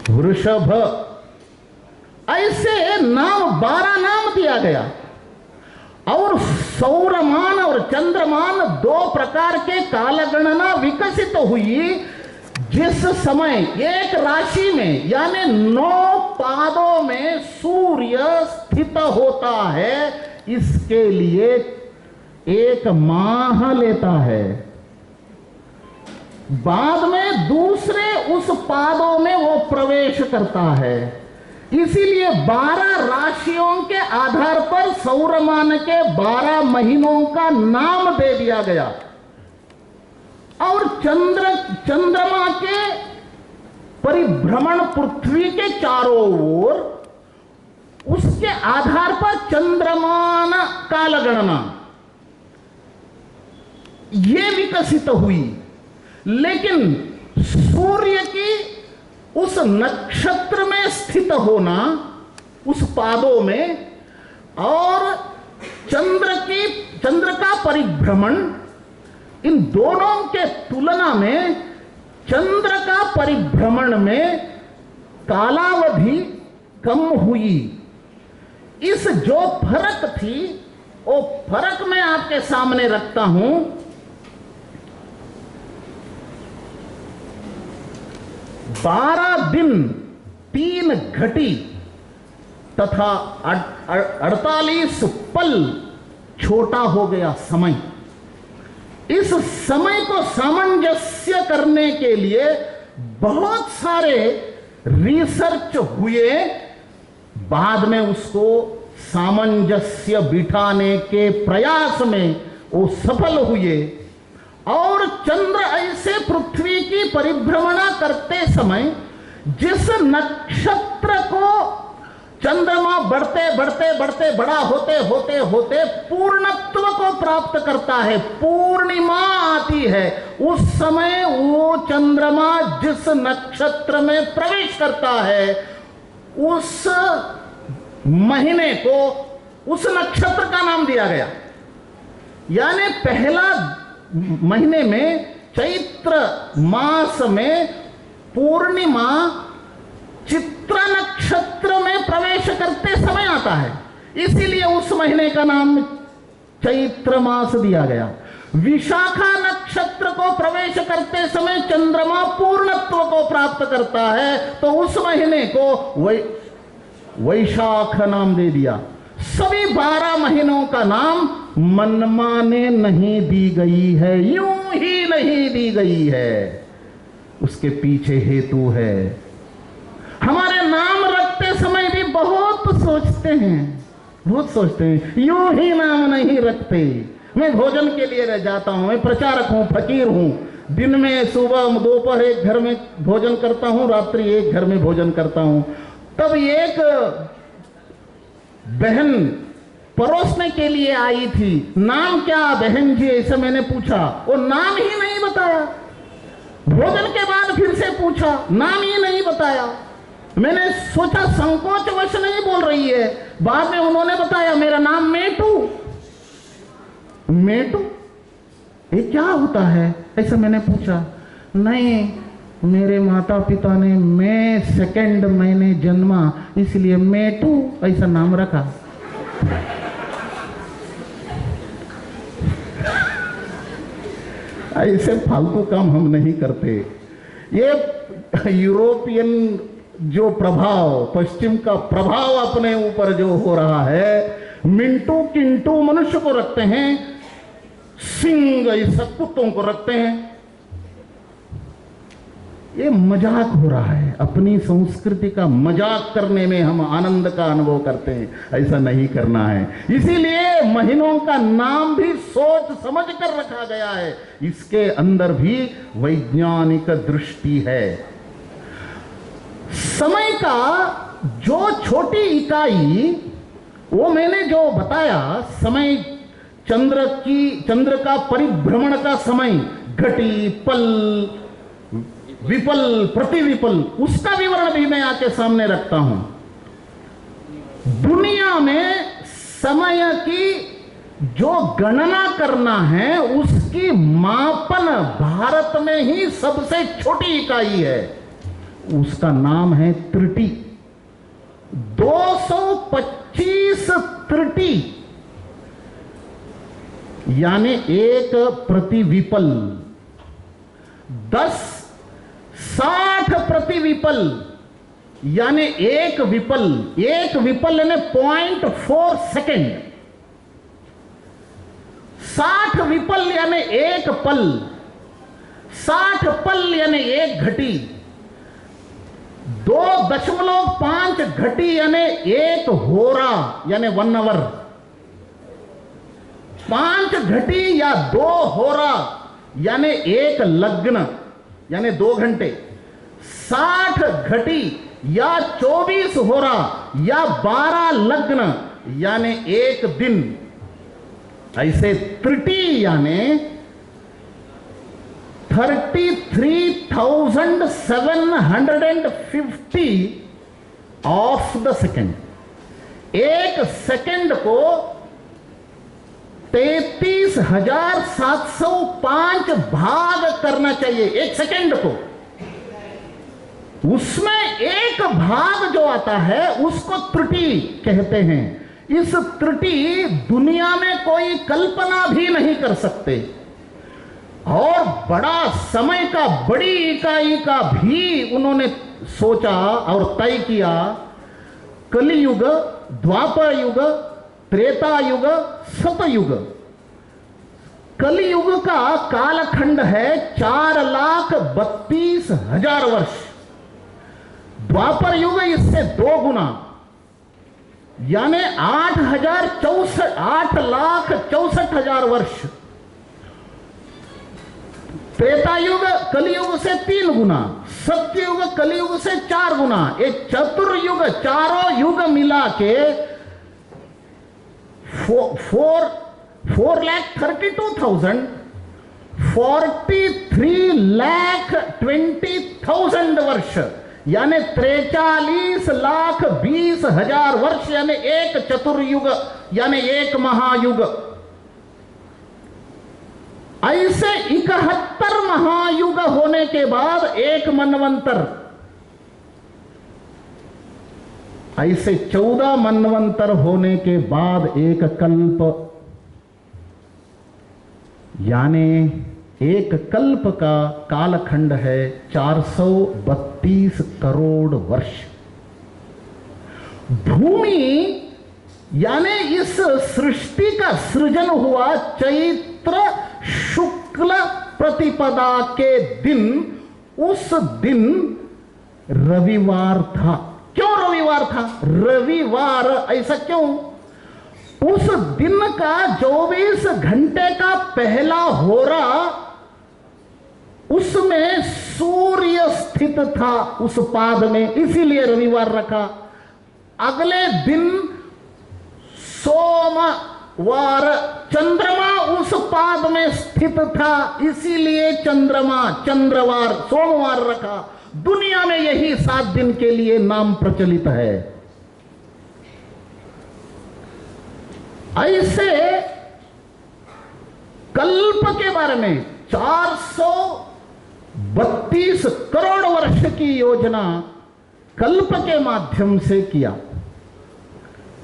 वृषभ। ऐसे नाम 12 नाम दिया गया। और सौरमान और चंद्रमान 2 प्रकार के कालगणना विकसित हुई। जिस समय एक राशि में यानी 9 पादों में सूर्य स्थित होता है, इसके लिए 1 माह लेता है। बाद में दूसरे उस पादों में वो प्रवेश करता है। इसीलिए 12 राशियों के आधार पर सौरमान के 12 महीनों का नाम दे दिया गया। और चंद्रमा के परिभ्रमण पृथ्वी के चारों ओर, उसके आधार पर चंद्रमान कालगणना ये विकसित हुई। लेकिन सूर्य की उस नक्षत्र में स्थित होना, उस पादों में, और चंद्र का परिभ्रमण, इन दोनों के तुलना में चंद्र का परिभ्रमण में कालावधि कम हुई। इस जो फर्क थी, वो फर्क मैं आपके सामने रखता हूं। 12 दिन 3 घटी तथा 48 पल छोटा हो गया समय। इस समय को सामंजस्य करने के लिए बहुत सारे रिसर्च हुए। बाद में उसको सामंजस्य बिठाने के प्रयास में वो सफल हुए। और चंद्र ऐसे पृथ्वी की परिभ्रमणा करते समय जिस नक्षत्र को चंद्रमा बढ़ते बड़ा होते पूर्णत्व को प्राप्त करता है, पूर्णिमा आती है, उस समय वो चंद्रमा जिस नक्षत्र में प्रवेश करता है, उस महीने को उस नक्षत्र का नाम दिया गया। यानी पहला महीने में, चैत्र मास में पूर्णिमा चित्रा नक्षत्र में प्रवेश करते समय आता है, इसीलिए उस महीने का नाम चैत्र मास दिया गया। विशाखा नक्षत्र को प्रवेश करते समय चंद्रमा पूर्णत्व को प्राप्त करता है, तो उस महीने को वैशाख नाम दे दिया। सभी 12 महीनों का नाम मनमाने नहीं दी गई है, यूं ही नहीं दी गई है, उसके पीछे हेतु है। हमारे नाम रखते समय भी बहुत सोचते हैं, यूं ही नाम नहीं रखते। मैं भोजन के लिए रह जाता हूं, मैं प्रचारक हूं, फकीर हूं। दिन में सुबह दोपहर एक घर में भोजन करता हूं, रात्रि एक घर में भोजन करता हूं। तब एक बहन परोसने के लिए आई थी। नाम क्या बहन जी, ऐसे मैंने पूछा, वो नाम ही नहीं बताया। भोजन के बाद फिर से पूछा, नाम ही नहीं बताया। मैंने सोचा संकोचवश नहीं बोल रही है। बाद में उन्होंने बताया, मेरा नाम मेटू। ये क्या होता है, ऐसा मैंने पूछा। नहीं, मेरे माता पिता ने मैं 2 महीने जन्मा इसलिए मेटू ऐसा नाम रखा। ऐसे फालतू काम हम नहीं करते। ये यूरोपियन जो प्रभाव, पश्चिम का प्रभाव अपने ऊपर जो हो रहा है, मिंटू किंटू मनुष्य को रखते हैं, सिंह ऐसा कुत्तों को रखते हैं। ये मजाक हो रहा है, अपनी संस्कृति का मजाक करने में हम आनंद का अनुभव करते हैं, ऐसा नहीं करना है। इसीलिए महीनों का नाम भी सोच समझ कर रखा गया है, इसके अंदर भी वैज्ञानिक दृष्टि है। समय का जो छोटी इकाई, वो मैंने जो बताया, समय चंद्र का परिभ्रमण का समय, घटी, पल, विपल, प्रतिविपल, उसका विवरण भी मैं आपके सामने रखता हूं। दुनिया में समय की जो गणना करना है, उसकी मापन भारत में ही सबसे छोटी इकाई है, उसका नाम है त्रुटि। 225 त्रुटि यानी 1 प्रति विपल, 60 प्रति विपल यानी 1 विपल। 1 विपल यानी 0.4 सेकेंड। 60 विपल यानी 1 पल। 60 पल यानी 1 घटी। 2.5 घटी यानी 1 होरा यानी 1 आवर। 5 घटी या 2 होरा यानी 1 लग्न यानी 2 घंटे। 60 घटी या 24 होरा या 12 लग्न यानी 1 दिन। ऐसे त्रुटि यानी 33,750 ऑफ द सेकेंड। 1 सेकेंड को 33,705 भाग करना चाहिए 1 सेकेंड को। उसमें 1 भाग जो आता है उसको त्रुटि कहते हैं। इस त्रुटि दुनिया में कोई कल्पना भी नहीं कर सकते। और बड़ा समय का, बड़ी इकाई का भी उन्होंने सोचा और तय किया। कलियुग, द्वापर युग, त्रेता युग, सतयुग। कलियुग का कालखंड है 4,32,000 वर्ष। द्वापर युग इससे 2 गुना यानी 8,64,000 वर्ष। त्रेता युग कलियुग से 3 गुना, सत्ययुग कलियुग से 4 गुना। ये चतुर्युग, चारों युग मिला के 4,32,000, 43,20,000 वर्ष यानी 43,20,000 वर्ष यानी 1 चतुर्युग यानी 1 महायुग। ऐसे 71 महायुग होने के बाद 1 मनवंतर। ऐसे 14 मनवंतर होने के बाद 1 कल्प यानी 1 कल्प का कालखंड है 432 करोड़ वर्ष। भूमि यानी इस सृष्टि का सृजन हुआ चैत्र शुक्ल प्रतिपदा के दिन। उस दिन रविवार था। क्यों रविवार था? रविवार ऐसा क्यों? उस दिन का 24 घंटे का पहला होरा उसमें सूर्य स्थित था उस पाद में, इसीलिए रविवार रखा। अगले दिन सोमवार चंद्रमा उस पाद में स्थित था, इसीलिए चंद्रवार सोमवार रखा। दुनिया में यही 7 दिन के लिए नाम प्रचलित है। ऐसे कल्प के बारे में 432 करोड़ वर्ष की योजना कल्प के माध्यम से किया।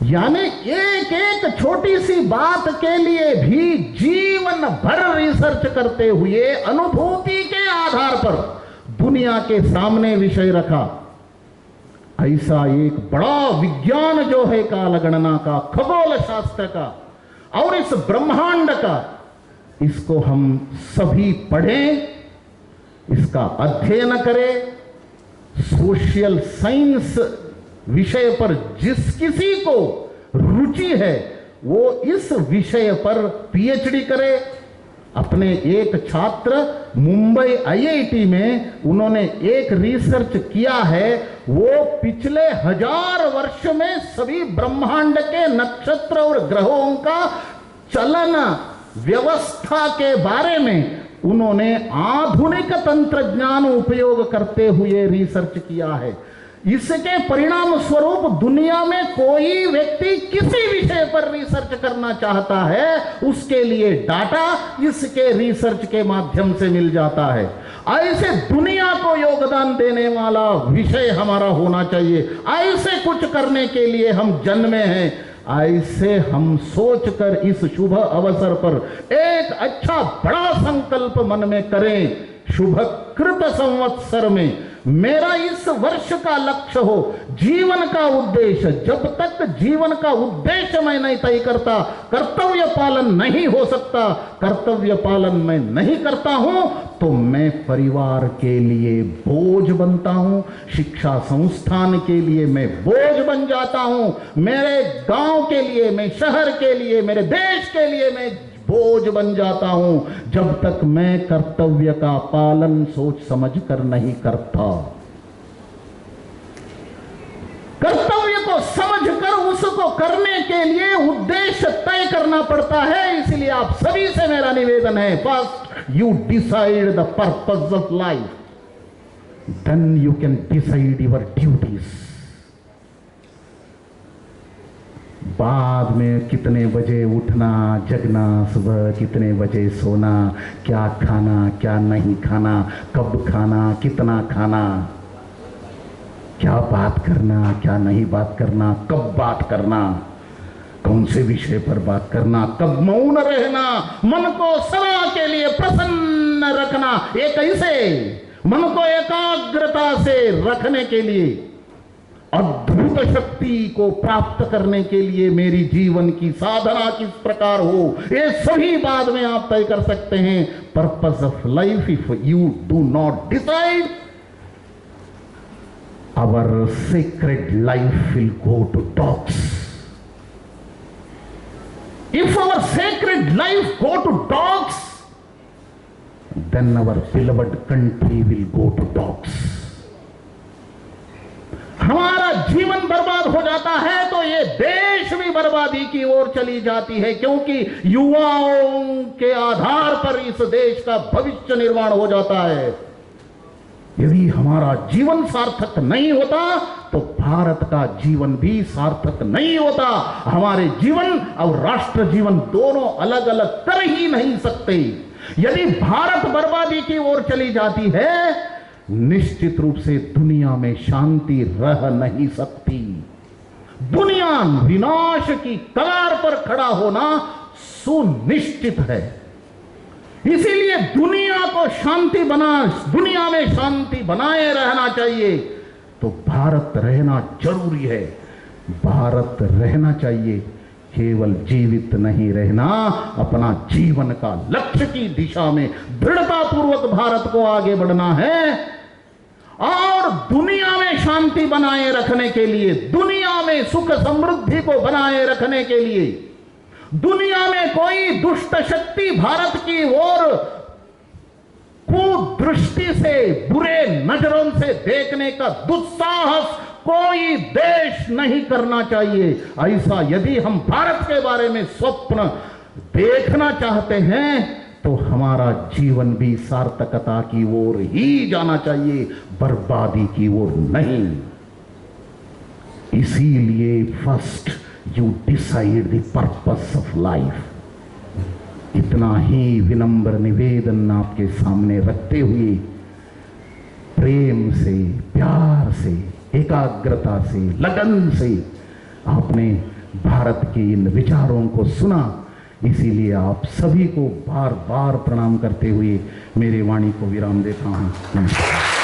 यानी एक एक छोटी सी बात के लिए भी जीवन भर रिसर्च करते हुए अनुभूति के आधार पर दुनिया के सामने विषय रखा। ऐसा एक बड़ा विज्ञान जो है कालगणना का, खगोल शास्त्र का और इस ब्रह्मांड का, इसको हम सभी पढ़ें, इसका अध्ययन करें। सोशल साइंस विषय पर जिस किसी को रुचि है वो इस विषय पर पीएचडी करे। अपने एक छात्र मुंबई आईआईटी में उन्होंने एक रिसर्च किया है, वो पिछले 1000 वर्ष में सभी ब्रह्मांड के नक्षत्र और ग्रहों का चलन व्यवस्था के बारे में उन्होंने आधुनिक तंत्रज्ञान उपयोग करते हुए रिसर्च किया है। इसके परिणाम स्वरूप दुनिया में कोई व्यक्ति किसी विषय पर रिसर्च करना चाहता है, उसके लिए डाटा इसके रिसर्च के माध्यम से मिल जाता है। ऐसे दुनिया को योगदान देने वाला विषय हमारा होना चाहिए। ऐसे कुछ करने के लिए हम जन्मे हैं। ऐसे हम सोचकर इस शुभ अवसर पर एक अच्छा बड़ा संकल्प मन में करें। शुभ कृत संवत्सर में मेरा इस वर्ष का लक्ष्य हो, जीवन का उद्देश्य। जब तक जीवन का उद्देश्य मैं नहीं तय करता, कर्तव्य पालन नहीं हो सकता। कर्तव्य पालन मैं नहीं करता हूं तो मैं परिवार के लिए बोझ बनता हूं, शिक्षा संस्थान के लिए मैं बोझ बन जाता हूं, मेरे गांव के लिए, मैं शहर के लिए, मेरे देश के लिए मैं बोझ बन जाता हूं, जब तक मैं कर्तव्य का पालन सोच समझ कर नहीं करता। कर्तव्य को समझकर उसको करने के लिए उद्देश्य तय करना पड़ता है। इसलिए आप सभी से मेरा निवेदन है, first you decide the purpose of life, then you can decide your duties. बाद में कितने बजे उठना, जगना, सुबह कितने बजे सोना, क्या खाना क्या नहीं खाना, कब खाना, कितना खाना, क्या बात करना क्या नहीं बात करना, कब बात करना, कौन से विषय पर बात करना, कब मौन रहना, मन को सदा के लिए प्रसन्न रखना। एक ऐसे मन को एकाग्रता से रखने के लिए, अद्भुत शक्ति को प्राप्त करने के लिए मेरी जीवन की साधना किस प्रकार हो, ये सभी बाद में आप तय कर सकते हैं। Purpose of life, if you do not decide, our sacred life will go to dogs. If our sacred life go to dogs, then our beloved country will go to dogs. हमारा जीवन बर्बाद हो जाता है तो ये देश भी बर्बादी की ओर चली जाती है, क्योंकि युवाओं के आधार पर इस देश का भविष्य निर्माण हो जाता है। यदि हमारा जीवन सार्थक नहीं होता तो भारत का जीवन भी सार्थक नहीं होता। हमारे जीवन और राष्ट्र जीवन दोनों अलग अलग कर ही नहीं सकते। यदि भारत बर्बादी की ओर चली जाती है, निश्चित रूप से दुनिया में शांति रह नहीं सकती। दुनिया विनाश की कगार पर खड़ा होना सुनिश्चित है। इसीलिए दुनिया को दुनिया में शांति बनाए रहना चाहिए तो भारत रहना जरूरी है। भारत रहना चाहिए, केवल जीवित नहीं रहना, अपना जीवन का लक्ष्य की दिशा में दृढ़तापूर्वक भारत को आगे बढ़ना है। और दुनिया में शांति बनाए रखने के लिए, दुनिया में सुख समृद्धि को बनाए रखने के लिए, दुनिया में कोई दुष्ट शक्ति भारत की ओर कुदृष्टि से, बुरे नजरों से देखने का दुस्साहस कोई देश नहीं करना चाहिए। ऐसा यदि हम भारत के बारे में स्वप्न देखना चाहते हैं तो हमारा जीवन भी सार्थकता की ओर ही जाना चाहिए, बर्बादी की ओर नहीं। इसीलिए first you decide the purpose of life, इतना ही विनम्र निवेदन आपके सामने रखते हुए प्रेम से, प्यार से, एकाग्रता से, लगन से आपने भारत के इन विचारों को सुना। इसीलिए आप सभी को बार बार प्रणाम करते हुए मेरे वाणी को विराम देता हूं। नमस्कार।